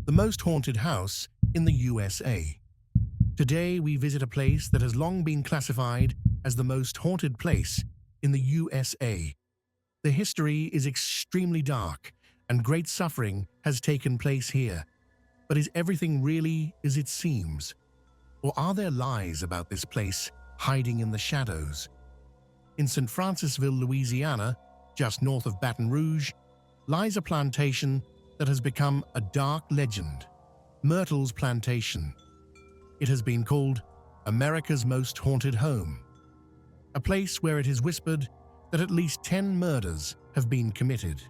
the most haunted house in the USA. Today, we visit a place that has long been classified as the most haunted place in the USA. The history is extremely dark, and great suffering has taken place here. But is everything really as it seems? Or are there lies about this place hiding in the shadows? In St. Francisville, Louisiana, just north of Baton Rouge, lies a plantation that has become a dark legend, Myrtles Plantation. It has been called America's most haunted home, a place where it is whispered that at least 10 murders have been committed,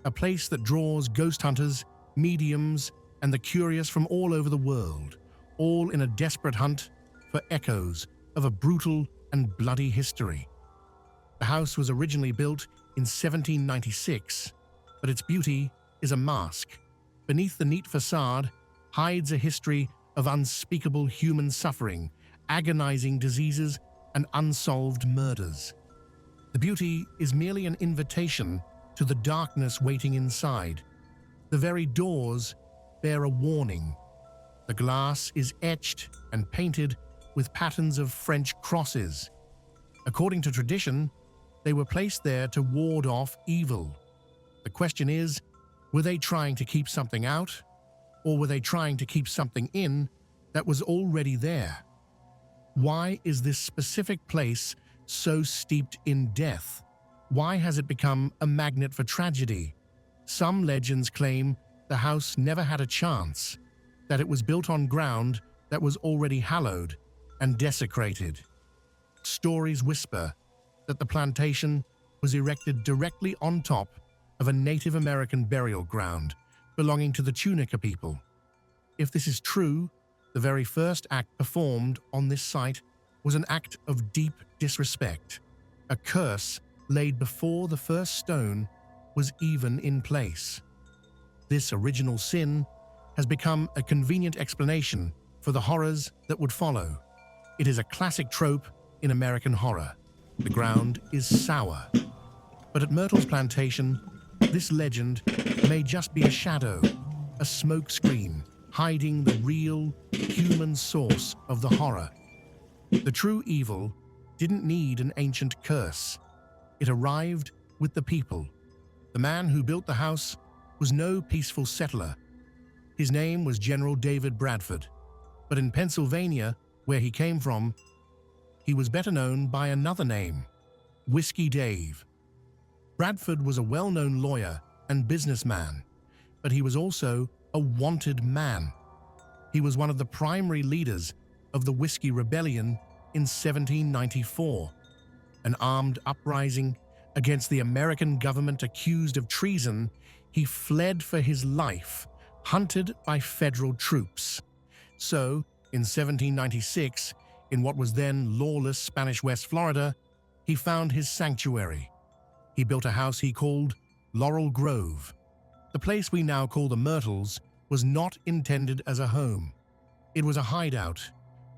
a place that draws ghost hunters, mediums, and the curious from all over the world, all in a desperate hunt for echoes of a brutal and bloody history. The house was originally built in 1796, but its beauty is a mask. Beneath the neat facade hides a history of unspeakable human suffering, agonizing diseases, and unsolved murders. The beauty is merely an invitation to the darkness waiting inside. The very doors bear a warning. The glass is etched and painted with patterns of French crosses. According to tradition, they were placed there to ward off evil. The question is, were they trying to keep something out, or were they trying to keep something in that was already there? Why is this specific place so steeped in death? Why has it become a magnet for tragedy? Some legends claim the house never had a chance, that it was built on ground that was already hallowed and desecrated. Stories whisper that the plantation was erected directly on top of a Native American burial ground belonging to the Tunica people. If this is true, the very first act performed on this site was an act of deep disrespect, a curse laid before the first stone was even in place. This original sin has become a convenient explanation for the horrors that would follow. It is a classic trope in American horror. The ground is sour. But at Myrtles Plantation, this legend may just be a shadow, a smokescreen hiding the real, human source of the horror. The true evil didn't need an ancient curse. It arrived with the people. The man who built the house was no peaceful settler. His name was General David Bradford, but in Pennsylvania, where he came from, he was better known by another name, Whiskey Dave. Bradford was a well-known lawyer and businessman, but he was also a wanted man. He was one of the primary leaders of the Whiskey Rebellion in 1794, an armed uprising against the American government accused of treason. He fled for his life, hunted by federal troops. So, in 1796, in what was then lawless Spanish West Florida, he found his sanctuary. He built a house he called Laurel Grove. The place we now call the Myrtles was not intended as a home. It was a hideout,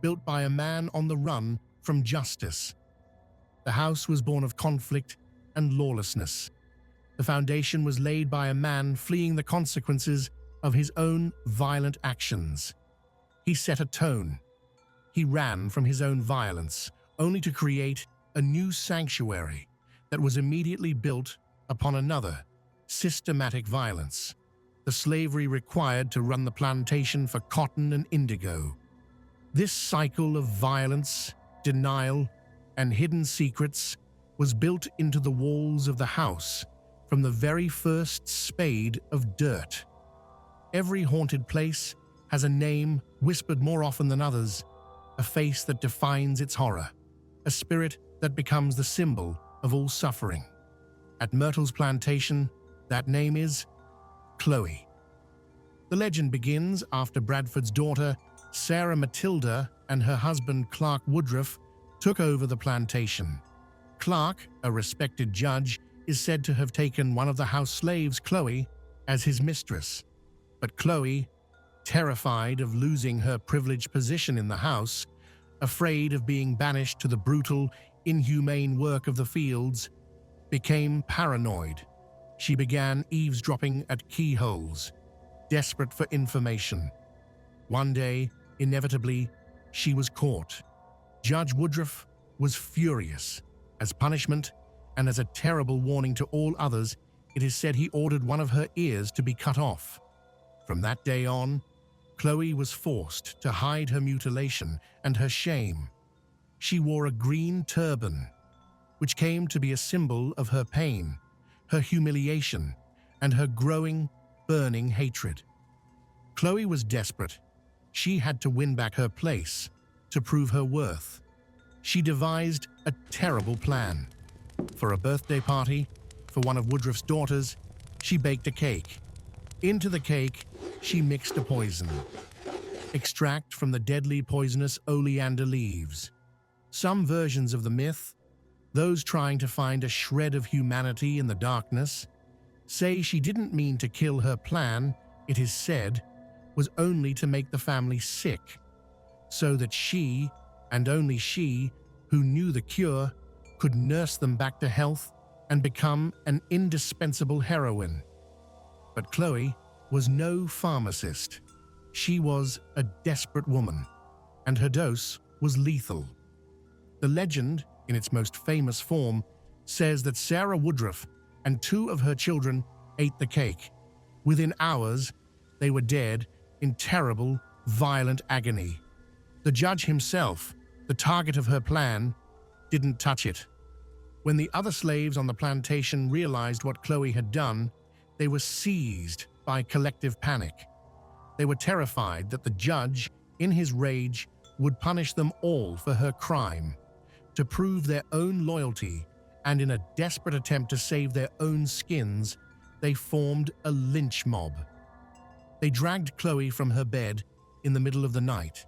built by a man on the run from justice. The house was born of conflict and lawlessness. The foundation was laid by a man fleeing the consequences of his own violent actions. He set a tone. He ran from his own violence, only to create a new sanctuary that was immediately built upon another, systematic violence, the slavery required to run the plantation for cotton and indigo. This cycle of violence, denial, and hidden secrets was built into the walls of the house from the very first spade of dirt. Every haunted place has a name whispered more often than others, a face that defines its horror, a spirit that becomes the symbol of all suffering. At Myrtles Plantation, that name is Chloe. The legend begins after Bradford's daughter, Sarah Matilda, and her husband, Clark Woodruff, took over the plantation. Clark, a respected judge, is said to have taken one of the house slaves, Chloe, as his mistress. But Chloe, terrified of losing her privileged position in the house, afraid of being banished to the brutal, inhumane work of the fields, became paranoid. She began eavesdropping at keyholes. desperate for information. One day, inevitably, she was caught. Judge Woodruff was furious. As punishment, and as a terrible warning to all others, it is said he ordered one of her ears to be cut off. From that day on, Chloe was forced to hide her mutilation and her shame. She wore a green turban, which came to be a symbol of her pain, her humiliation, and her growing, burning hatred. Chloe was desperate. She had to win back her place, to prove her worth. She devised a terrible plan. For a birthday party, for one of Woodruff's daughters, she baked a cake. Into the cake, she mixed a poison. Extract from the deadly poisonous oleander leaves. Some versions of the myth, those trying to find a shred of humanity in the darkness, say she didn't mean to kill. Her plan, it is said, was only to make the family sick, so that she, and only she, who knew the cure, could nurse them back to health and become an indispensable heroine. But Chloe was no pharmacist. She was a desperate woman, and her dose was lethal. The legend, in its most famous form, says that Sarah Woodruff and two of her children ate the cake. Within hours, they were dead in terrible, violent agony. The judge himself, the target of her plan, didn't touch it. When the other slaves on the plantation realized what Chloe had done, they were seized by collective panic. They were terrified that the judge, in his rage, would punish them all for her crime. To prove their own loyalty, and in a desperate attempt to save their own skins, they formed a lynch mob. They dragged Chloe from her bed in the middle of the night.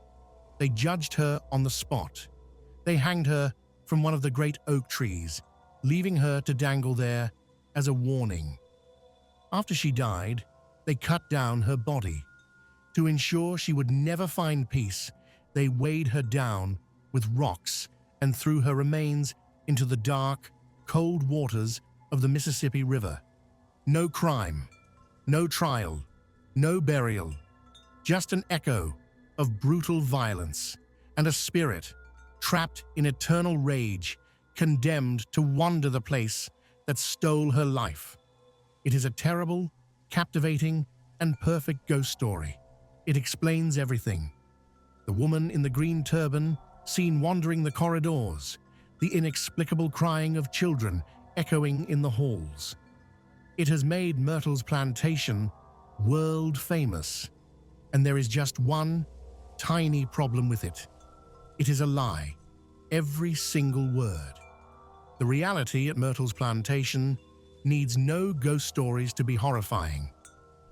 They judged her on the spot. They hanged her from one of the great oak trees, leaving her to dangle there as a warning. After she died, they cut down her body. To ensure she would never find peace, they weighed her down with rocks and threw her remains into the dark, cold waters of the Mississippi River. No crime, no trial, no burial, just an echo of brutal violence and a spirit trapped in eternal rage, condemned to wander the place that stole her life. It is a terrible, captivating, and perfect ghost story. It explains everything. The woman in the green turban, seen wandering the corridors, the inexplicable crying of children echoing in the halls. It has made Myrtles Plantation world famous, and there is just one tiny problem with it. It is a lie, every single word. The reality at Myrtles Plantation needs no ghost stories to be horrifying.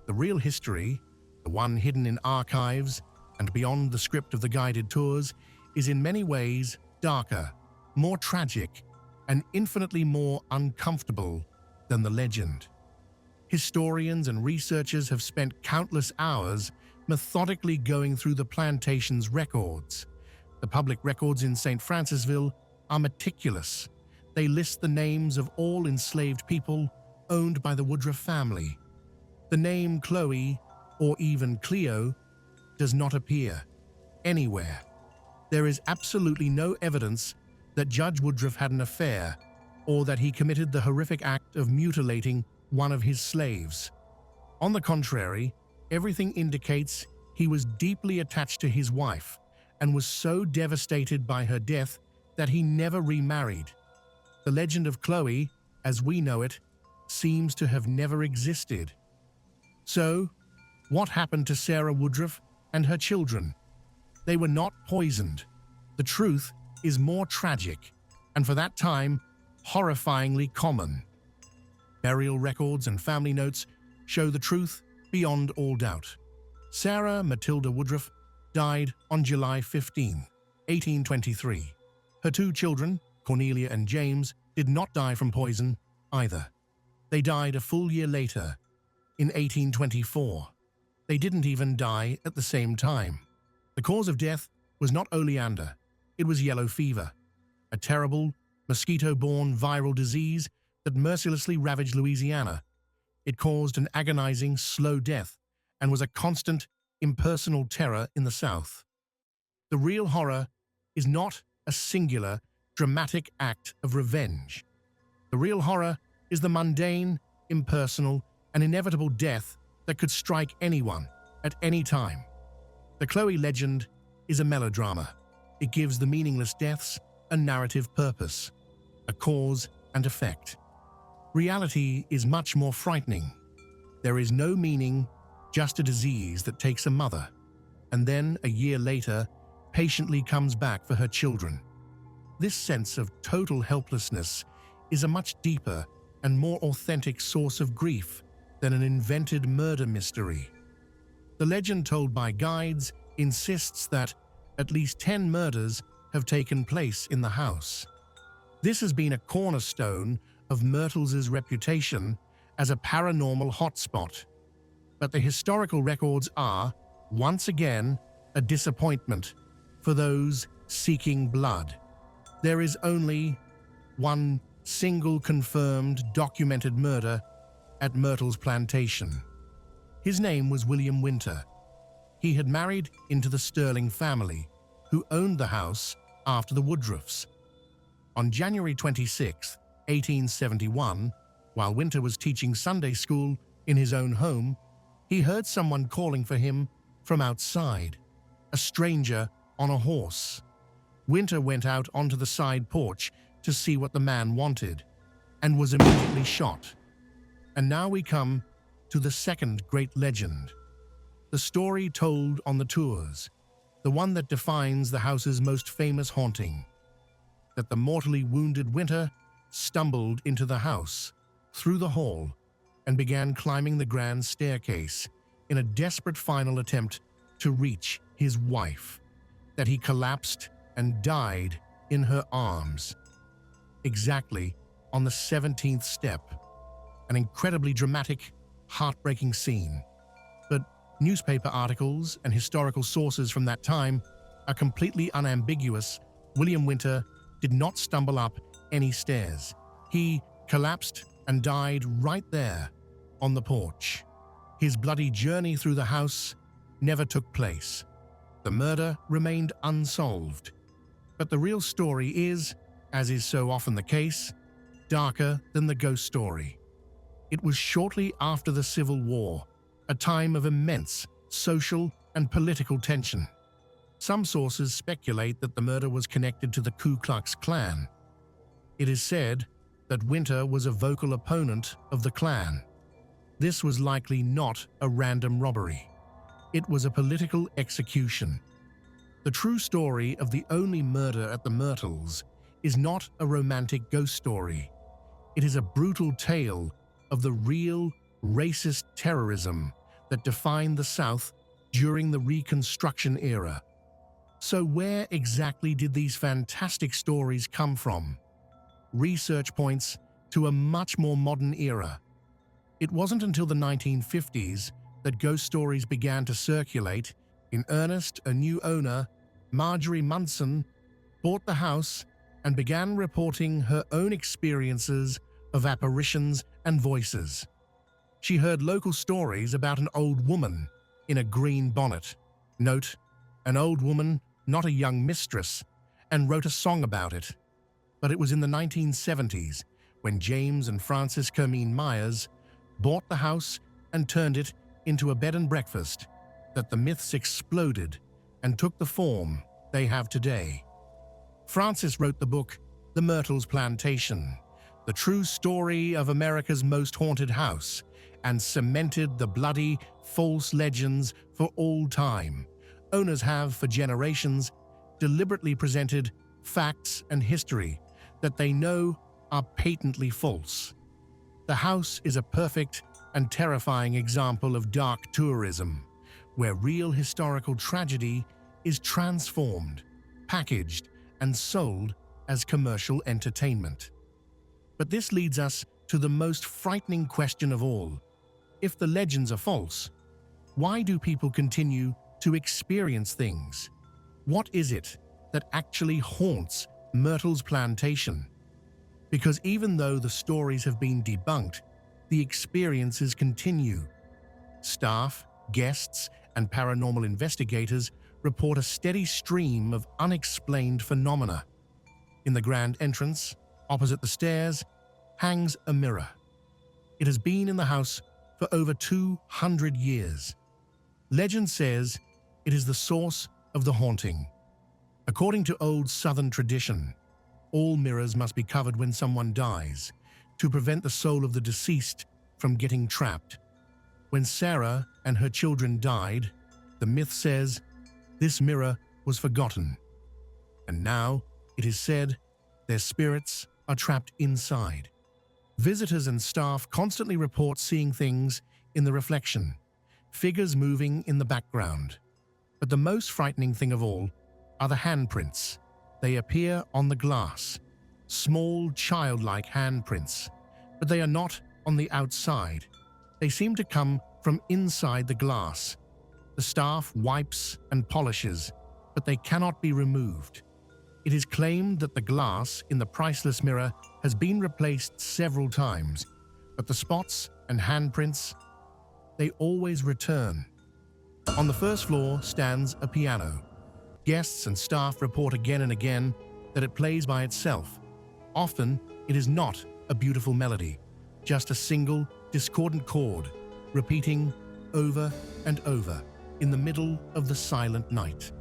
The real history, the one hidden in archives and beyond the script of the guided tours, is in many ways darker, more tragic, and infinitely more uncomfortable than the legend. Historians and researchers have spent countless hours methodically going through the plantation's records. The public records in St. Francisville are meticulous. They list the names of all enslaved people owned by the Woodruff family. The name Chloe, or even Cleo, does not appear anywhere. There is absolutely no evidence that Judge Woodruff had an affair or that he committed the horrific act of mutilating one of his slaves. On the contrary, everything indicates he was deeply attached to his wife and was so devastated by her death that he never remarried. The legend of Chloe, as we know it, seems to have never existed. So, what happened to Sarah Woodruff and her children? They were not poisoned. The truth is more tragic, and for that time, horrifyingly common. Burial records and family notes show the truth beyond all doubt. Sarah Matilda Woodruff died on July 15, 1823. Her two children, Cornelia and James, did not die from poison either. They died a full year later, in 1824. They didn't even die at the same time. The cause of death was not oleander, it was yellow fever, a terrible, mosquito-borne viral disease that mercilessly ravaged Louisiana. It caused an agonizing, slow death and was a constant, impersonal terror in the South. The real horror is not a singular, dramatic act of revenge. The real horror is the mundane, impersonal, and inevitable death that could strike anyone at any time. The Chloe legend is a melodrama. It gives the meaningless deaths a narrative purpose, a cause and effect. Reality is much more frightening. There is no meaning, just a disease that takes a mother, and then, a year later, patiently comes back for her children. This sense of total helplessness is a much deeper and more authentic source of grief than an invented murder mystery. The legend told by guides insists that at least 10 murders have taken place in the house. This has been a cornerstone of Myrtles' reputation as a paranormal hotspot. But the historical records are, once again, a disappointment for those seeking blood. There is only one single confirmed documented murder at Myrtles Plantation. His name was William Winter. He had married into the Sterling family, who owned the house after the Woodruffs. On January 26, 1871, while Winter was teaching Sunday school in his own home, he heard someone calling for him from outside, a stranger on a horse. Winter went out onto the side porch to see what the man wanted, and was immediately shot. And now we come to the second great legend, the story told on the tours, the one that defines the house's most famous haunting, that the mortally wounded Winter stumbled into the house, through the hall, and began climbing the grand staircase in a desperate final attempt to reach his wife, that he collapsed and died in her arms. Exactly on the 17th step. An incredibly dramatic, heartbreaking scene. But newspaper articles and historical sources from that time are completely unambiguous. William Winter did not stumble up any stairs. He collapsed and died right there on the porch. His bloody journey through the house never took place. The murder remained unsolved. But the real story is, as is so often the case, darker than the ghost story. It was shortly after the Civil War, a time of immense social and political tension. Some sources speculate that the murder was connected to the Ku Klux Klan. It is said that Winter was a vocal opponent of the Klan. This was likely not a random robbery. It was a political execution. The true story of the only murder at the Myrtles is not a romantic ghost story. It is a brutal tale of the real racist terrorism that defined the South during the Reconstruction era. So where exactly did these fantastic stories come from? Research points to a much more modern era. It wasn't until the 1950s that ghost stories began to circulate in earnest. A new owner, Marjorie Munson, bought the house and began reporting her own experiences of apparitions and voices. She heard local stories about an old woman in a green bonnet. Note, an old woman, not a young mistress, and wrote a song about it. But it was in the 1970s when James and Frances Kermeen Myers bought the house and turned it into a bed and breakfast that the myths exploded and took the form they have today. Frances wrote the book The Myrtles Plantation, the true story of America's most haunted house, and cemented the bloody, false legends for all time. Owners have, for generations, deliberately presented facts and history that they know are patently false. The house is a perfect and terrifying example of dark tourism, where real historical tragedy is transformed, packaged, and sold as commercial entertainment. But this leads us to the most frightening question of all. If the legends are false, why do people continue to experience things? What is it that actually haunts Myrtles Plantation? Because even though the stories have been debunked, the experiences continue. Staff Guests and paranormal investigators report a steady stream of unexplained phenomena. In the grand entrance, opposite the stairs, hangs a mirror. It has been in the house for over 200 years. Legend says it is the source of the haunting. According to old Southern tradition, all mirrors must be covered when someone dies to prevent the soul of the deceased from getting trapped. When Sarah and her children died, the myth says this mirror was forgotten, and now it is said their spirits are trapped inside. Visitors and staff constantly report seeing things in the reflection, figures moving in the background. But the most frightening thing of all are the handprints. They appear on the glass, small, childlike handprints, but they are not on the outside. They seem to come from inside the glass. The staff wipes and polishes, but they cannot be removed. It is claimed that the glass in the priceless mirror has been replaced several times, but the spots and handprints, they always return. On the first floor stands a piano. Guests and staff report again and again that it plays by itself. Often, it is not a beautiful melody, just a single, discordant chord, repeating over and over in the middle of the silent night.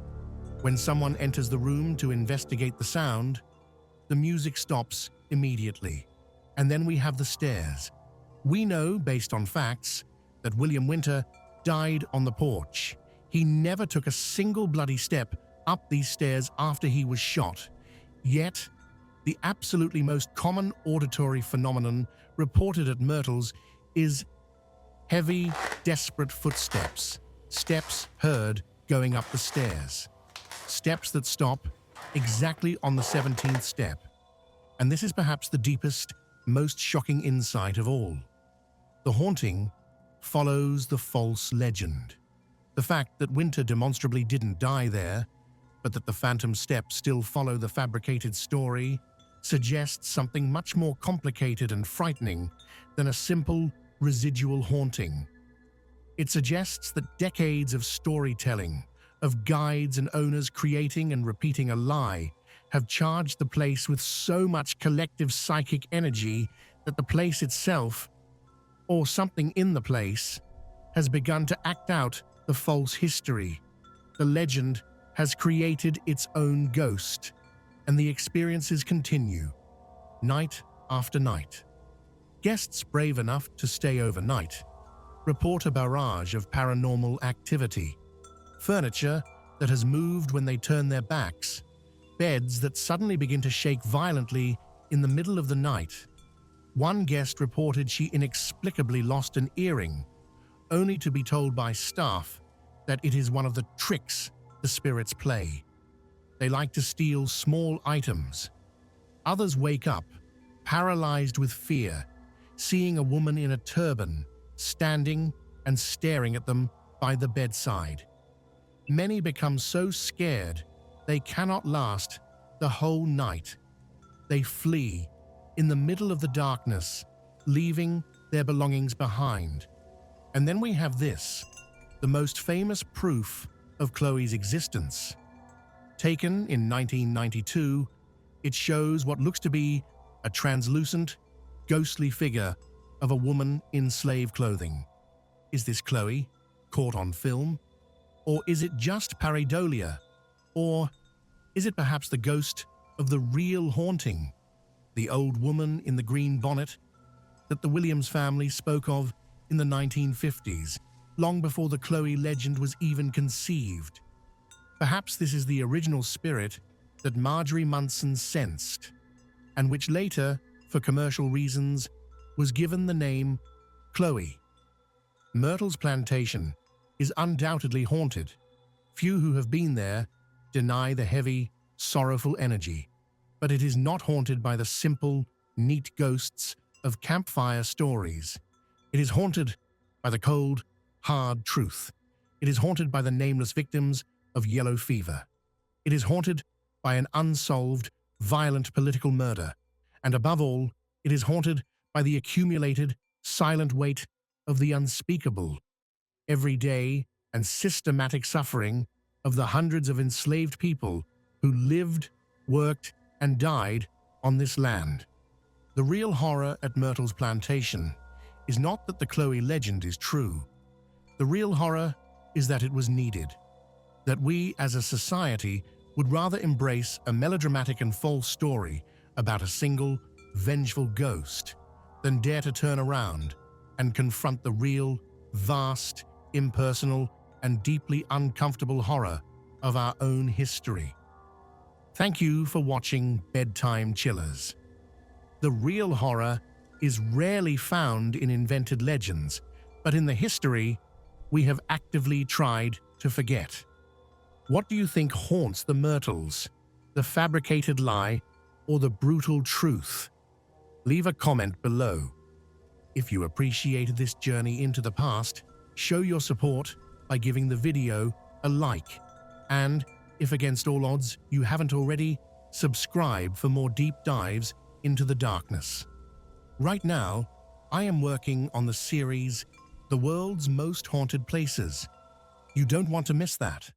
When someone enters the room to investigate the sound, the music stops immediately. And then we have the stairs. We know, based on facts, that William Winter died on the porch. He never took a single bloody step up these stairs after he was shot. Yet, the absolutely most common auditory phenomenon reported at Myrtles is heavy, desperate footsteps. Steps heard going up the stairs. Steps that stop exactly on the 17th step. And this is perhaps the deepest, most shocking insight of all. The haunting follows the false legend. The fact that Winter demonstrably didn't die there, but that the phantom steps still follow the fabricated story, suggests something much more complicated and frightening than a simple residual haunting. It suggests that decades of storytelling, of guides and owners creating and repeating a lie, have charged the place with so much collective psychic energy that the place itself, or something in the place, has begun to act out the false history. The legend has created its own ghost, and the experiences continue, night after night. Guests brave enough to stay overnight report a barrage of paranormal activity. Furniture that has moved when they turn their backs, beds that suddenly begin to shake violently in the middle of the night. One guest reported she inexplicably lost an earring, only to be told by staff that it is one of the tricks the spirits play. They like to steal small items. Others wake up, paralyzed with fear, seeing a woman in a turban standing and staring at them by the bedside. Many become so scared they cannot last the whole night. They flee in the middle of the darkness, leaving their belongings behind. And then we have this, the most famous proof of Chloe's existence. Taken in 1992, it shows what looks to be a translucent, ghostly figure of a woman in slave clothing. Is this Chloe, caught on film? Or is it just pareidolia? Or is it perhaps the ghost of the real haunting, the old woman in the green bonnet that the Williams family spoke of in the 1950s, long before the Chloe legend was even conceived? Perhaps this is the original spirit that Marjorie Munson sensed, and which later, for commercial reasons, was given the name Chloe. Myrtles Plantation is undoubtedly haunted. Few who have been there deny the heavy, sorrowful energy, but it is not haunted by the simple, neat ghosts of campfire stories. It is haunted by the cold, hard truth. It is haunted by the nameless victims of yellow fever. It is haunted by an unsolved, violent political murder. And above all, it is haunted by the accumulated, silent weight of the unspeakable. everyday, and systematic suffering of the hundreds of enslaved people who lived, worked, and died on this land. The real horror at Myrtles Plantation is not that the Chloe legend is true. The real horror is that it was needed, that we as a society would rather embrace a melodramatic and false story about a single, vengeful ghost than dare to turn around and confront the real, vast, impersonal, and deeply uncomfortable horror of our own history. Thank you for watching Bedtime Chillers. The real horror is rarely found in invented legends, but in the history we have actively tried to forget. What do you think haunts the Myrtles? The fabricated lie or the brutal truth? Leave a comment below. If you appreciated this journey into the past, show your support by giving the video a like. And, if against all odds you haven't already, subscribe for more deep dives into the darkness. Right now, I am working on the series The World's Most Haunted Places. You don't want to miss that.